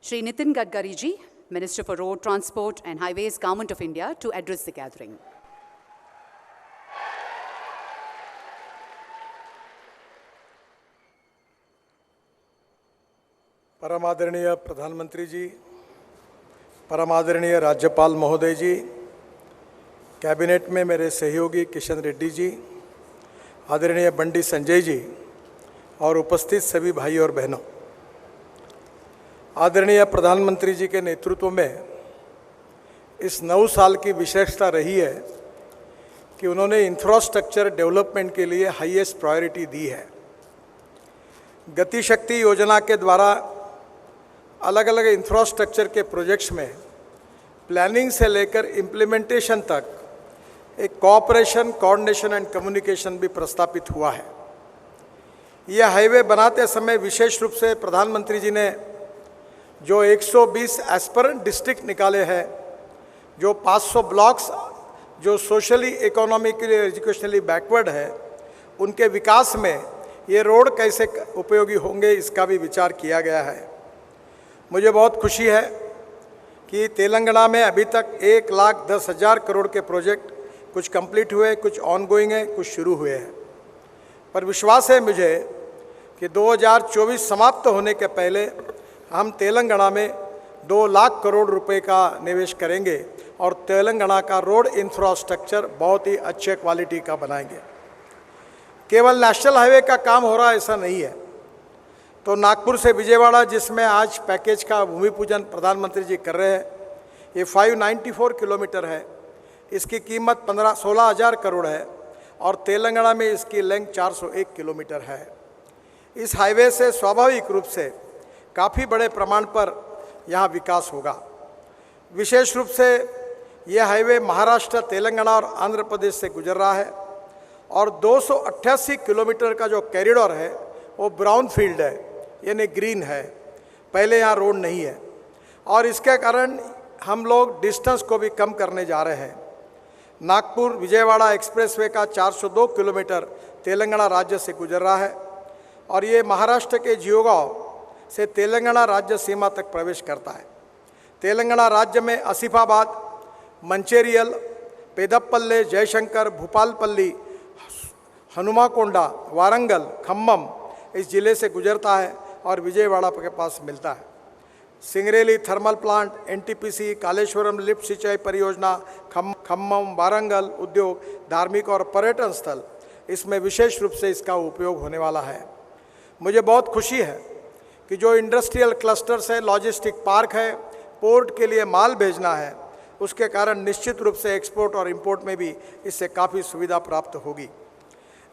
Shri Nitin Gadkari ji, Minister for Road Transport and Highways, Government of India, to address the gathering. परमादरणीय प्रधानमंत्री जी, परमादरणीय राज्यपाल महोदय जी, cabinet में मेरे सहयोगी किशन रेड्डी जी, आदरणीय बंडी संजय जी और उपस्थित सभी भाई और बहनों, आदरणीय प्रधानमंत्री जी के नेतृत्व में इस 9 साल की विशेषता रही है कि उन्होंने इंफ्रास्ट्रक्चर डेवलपमेंट के लिए हाईएस्ट प्रायोरिटी दी है। गति शक्ति योजना के द्वारा अलग अलग इंफ्रास्ट्रक्चर के प्रोजेक्ट्स में प्लानिंग से लेकर इम्प्लीमेंटेशन तक एक कोऑपरेशन, कोऑर्डिनेशन एंड कम्युनिकेशन भी प्रस्तापित हुआ है। यह हाईवे बनाते समय विशेष रूप से प्रधानमंत्री जी ने जो 120 एस्पिरेंट डिस्ट्रिक्ट निकाले हैं, जो 500 ब्लॉक्स जो सोशली, इकोनॉमिकली, एजुकेशनली बैकवर्ड है, उनके विकास में ये रोड कैसे उपयोगी होंगे, इसका भी विचार किया गया है। मुझे बहुत खुशी है कि तेलंगाना में अभी तक 1,10,000 करोड़ के प्रोजेक्ट कुछ कंप्लीट हुए, कुछ ऑनगोइंग है, कुछ शुरू हुए हैं। पर विश्वास है मुझे कि 2024 समाप्त होने के पहले हम तेलंगाना में 2 लाख करोड़ रुपए का निवेश करेंगे और तेलंगाना का रोड इंफ्रास्ट्रक्चर बहुत ही अच्छे क्वालिटी का बनाएंगे। केवल नेशनल हाईवे का काम हो रहा ऐसा नहीं है। तो नागपुर से विजयवाड़ा, जिसमें आज पैकेज का भूमि पूजन प्रधानमंत्री जी कर रहे हैं, ये 594 किलोमीटर है। इसकी कीमत 16,000 करोड़ है और तेलंगाना में इसकी लेंथ 401 किलोमीटर है। इस हाईवे से स्वाभाविक रूप से काफ़ी बड़े प्रमाण पर यहाँ विकास होगा। विशेष रूप से यह हाईवे महाराष्ट्र, तेलंगाना और आंध्र प्रदेश से गुजर रहा है और 288 किलोमीटर का जो कॉरिडोर है वो ब्राउन फील्ड है, यानी ग्रीन है। पहले यहाँ रोड नहीं है और इसके कारण हम लोग डिस्टेंस को भी कम करने जा रहे हैं। नागपुर विजयवाड़ा एक्सप्रेसवे का 402 किलोमीटर तेलंगाना राज्य से गुजर रहा है और ये महाराष्ट्र के जियोगांव से तेलंगाना राज्य सीमा तक प्रवेश करता है। तेलंगाना राज्य में आसिफाबाद, मंचेरियल, पेदप्पल्ले, जयशंकर, भूपालपल्ली, हनुमाकोंडा, वारंगल, खम्मम इस जिले से गुजरता है और विजयवाड़ा के पास मिलता है। Singareni thermal plant, NTPC, Kaleshwaram lift सिंचाई परियोजना, खम्मम, वारंगल उद्योग, धार्मिक और पर्यटन स्थल, इसमें विशेष रूप से इसका उपयोग होने वाला है। मुझे बहुत खुशी है कि जो इंडस्ट्रियल क्लस्टर्स है, लॉजिस्टिक पार्क है, पोर्ट के लिए माल भेजना है, उसके कारण निश्चित रूप से एक्सपोर्ट और इंपोर्ट में भी इससे काफ़ी सुविधा प्राप्त होगी।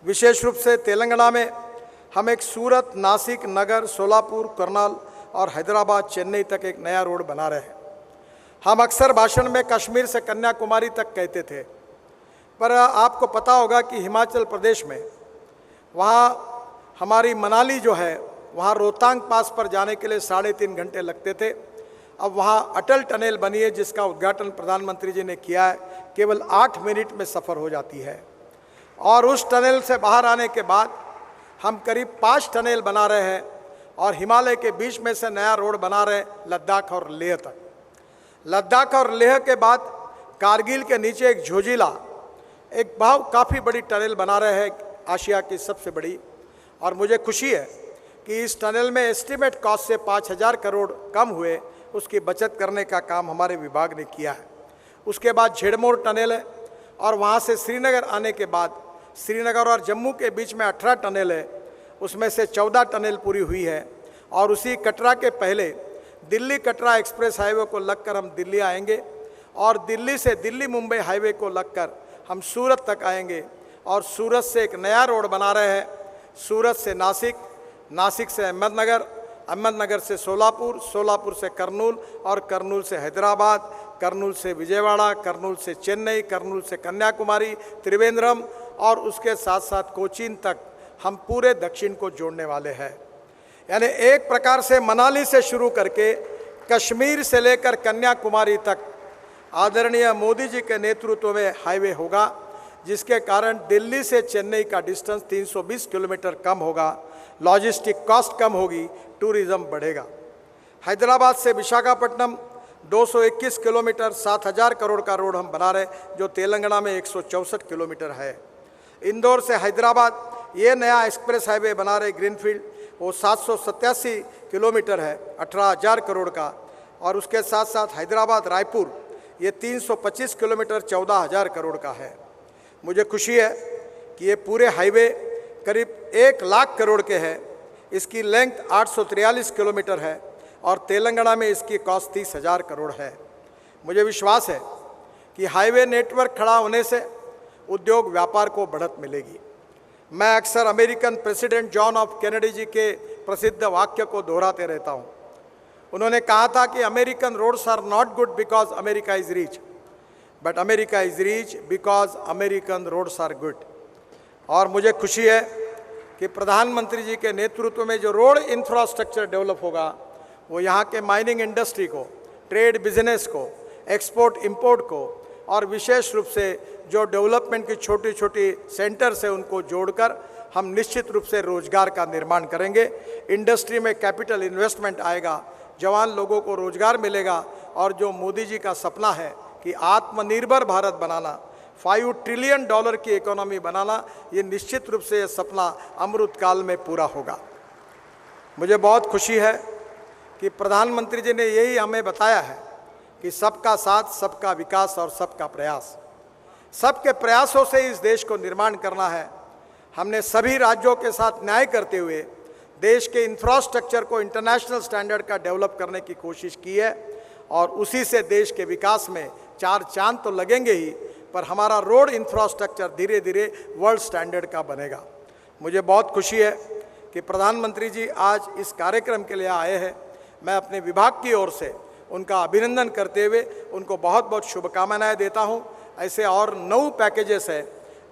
विशेष रूप से तेलंगाना में हम एक सूरत, नासिक, नगर, सोलापुर, करनाल और हैदराबाद, चेन्नई तक एक नया रोड बना रहे हैं। हम अक्सर भाषण में कश्मीर से कन्याकुमारी तक कहते थे, पर आपको पता होगा कि हिमाचल प्रदेश में वहाँ हमारी मनाली जो है, वहाँ रोहतांग पास पर जाने के लिए 3.5 घंटे लगते थे। अब वहाँ अटल टनल बनी है, जिसका उद्घाटन प्रधानमंत्री जी ने किया है। केवल 8 मिनट में सफ़र हो जाती है और उस टनल से बाहर आने के बाद हम करीब 5 टनल बना रहे हैं और हिमालय के बीच में से नया रोड बना रहे हैं लद्दाख और लेह तक। लद्दाख और लेह के बाद कारगिल के नीचे एक झोजिला, एक काफ़ी बड़ी टनल बना रहे हैं, आशिया की सबसे बड़ी। और मुझे खुशी है कि इस टनल में एस्टीमेट कॉस्ट से 5,000 करोड़ कम हुए, उसकी बचत करने का काम हमारे विभाग ने किया है। उसके बाद झेड़मोर टनल है और वहाँ से श्रीनगर आने के बाद श्रीनगर और जम्मू के बीच में 18 टनल है, उसमें से 14 टनल पूरी हुई है। और उसी कटरा के पहले दिल्ली कटरा एक्सप्रेस हाईवे को लगकर हम दिल्ली आएंगे और दिल्ली से दिल्ली मुंबई हाईवे को लगकर हम सूरत तक आएंगे और सूरत से एक नया रोड बना रहे हैं, सूरत से नासिक, नासिक से अहमदनगर, अहमदनगर से सोलापुर, सोलापुर से करनूल और करनूल से हैदराबाद, करनूल से विजयवाड़ा, करनूल से चेन्नई, करनूल से कन्याकुमारी, त्रिवेंद्रम और उसके साथ साथ कोचीन तक हम पूरे दक्षिण को जोड़ने वाले हैं। यानी एक प्रकार से मनाली से शुरू करके कश्मीर से लेकर कन्याकुमारी तक आदरणीय मोदी जी के नेतृत्व में हाईवे होगा, जिसके कारण दिल्ली से चेन्नई का डिस्टेंस 320 किलोमीटर कम होगा, लॉजिस्टिक कॉस्ट कम होगी, टूरिज्म बढ़ेगा। हैदराबाद से विशाखापट्टनम 221 किलोमीटर 7,000 करोड़ का रोड हम बना रहे, जो तेलंगाना में 164 किलोमीटर है। इंदौर से हैदराबाद ये नया एक्सप्रेस हाईवे बना रहे ग्रीनफील्ड, वो 787 किलोमीटर है, 18,000 करोड़ का। और उसके साथ साथ हैदराबाद रायपुर ये 325 किलोमीटर 14,000 करोड़ का है। मुझे खुशी है कि ये पूरे हाईवे करीब 1 लाख करोड़ के हैं। इसकी लेंथ 843 किलोमीटर है और तेलंगाना में इसकी कॉस्ट 30,000 करोड़ है। मुझे विश्वास है कि हाईवे नेटवर्क खड़ा होने से उद्योग व्यापार को बढ़त मिलेगी। मैं अक्सर American president John F Kennedy ji के प्रसिद्ध वाक्य को दोहराते रहता हूँ। उन्होंने कहा था कि American roads are not good because America is rich, but America is rich because American roads are good. और मुझे खुशी है कि प्रधानमंत्री जी के नेतृत्व में जो रोड इंफ्रास्ट्रक्चर डेवलप होगा वो यहाँ के माइनिंग इंडस्ट्री को, ट्रेड बिजनेस को, एक्सपोर्ट इंपोर्ट को और विशेष रूप से जो डेवलपमेंट की छोटी छोटी सेंटर्स है उनको जोड़कर हम निश्चित रूप से रोजगार का निर्माण करेंगे। इंडस्ट्री में कैपिटल इन्वेस्टमेंट आएगा, जवान लोगों को रोजगार मिलेगा और जो मोदी जी का सपना है कि आत्मनिर्भर भारत बनाना, 5 ट्रिलियन डॉलर की इकोनॉमी बनाना, ये निश्चित रूप से ये सपना अमृत काल में पूरा होगा। मुझे बहुत खुशी है कि प्रधानमंत्री जी ने यही हमें बताया है कि सबका साथ, सबका विकास और सबका प्रयास। सबके प्रयासों से इस देश को निर्माण करना है। हमने सभी राज्यों के साथ न्याय करते हुए देश के इंफ्रास्ट्रक्चर को इंटरनेशनल स्टैंडर्ड का डेवलप करने की कोशिश की है और उसी से देश के विकास में 4 चांद तो लगेंगे ही, पर हमारा रोड इंफ्रास्ट्रक्चर धीरे धीरे वर्ल्ड स्टैंडर्ड का बनेगा। मुझे बहुत खुशी है कि प्रधानमंत्री जी आज इस कार्यक्रम के लिए आए हैं। मैं अपने विभाग की ओर से उनका अभिनंदन करते हुए उनको बहुत बहुत शुभकामनाएं देता हूं। ऐसे और 9 पैकेजेस है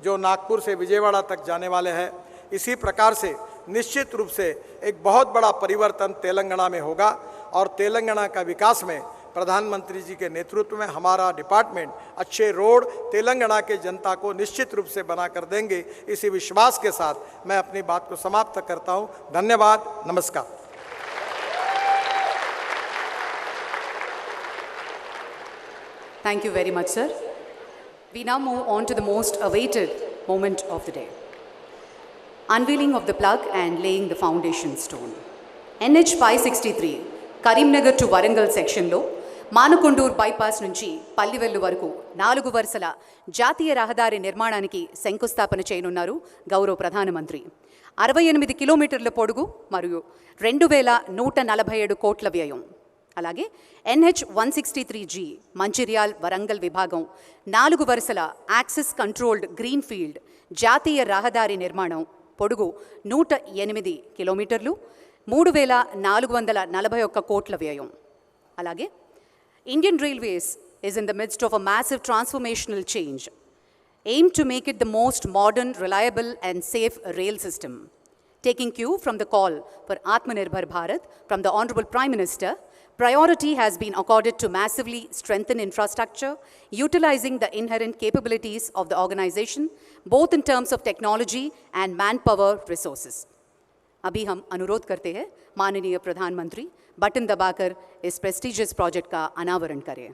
जो नागपुर से विजयवाड़ा तक जाने वाले हैं। इसी प्रकार से निश्चित रूप से एक बहुत बड़ा परिवर्तन तेलंगाना में होगा और तेलंगाना का विकास में प्रधानमंत्री जी के नेतृत्व में हमारा डिपार्टमेंट अच्छे रोड तेलंगाना के जनता को निश्चित रूप से बना कर देंगे। इसी विश्वास के साथ मैं अपनी बात को समाप्त करता हूं। धन्यवाद, नमस्कार। Thank you very much, sir. We now move on to the most awaited moment of the day. Unveiling of the plug and laying the foundation stone. NH 563 Karimnagar to Warangal సెక్షన్లో మానకొండూర్ బైపాస్ నుంచి పల్లివెల్లు వరకు 4 వరుసల జాతీయ రహదారి నిర్మాణానికి శంకుస్థాపన చేయనున్నారు గౌరవ ప్రధానమంత్రి. 68 కిలోమీటర్ల పొడుగు మరియు 2,147 కోట్ల వ్యయం. అలాగే NH 163G మంచిర్యాల్ వరంగల్ విభాగం 4 వరుసల యాక్సెస్ కంట్రోల్డ్ గ్రీన్ ఫీల్డ్ జాతీయ రహదారి నిర్మాణం పొడుగు 108 కిలోమీటర్లు 3,441 కోట్ల వ్యయం. అలాగే Indian Railways is in the midst of a massive transformational change, aimed to make it the most modern, reliable and safe rail system. Taking cue from the call for Atmanirbhar Bharat from the Honorable Prime Minister, priority has been accorded to massively strengthen infrastructure, utilizing the inherent capabilities of the organization, both in terms of technology and manpower resources. अभी हम अनुरोध करते हैं माननीय प्रधानमंत्री button दबाकर इस prestigious project का अनावरण करें।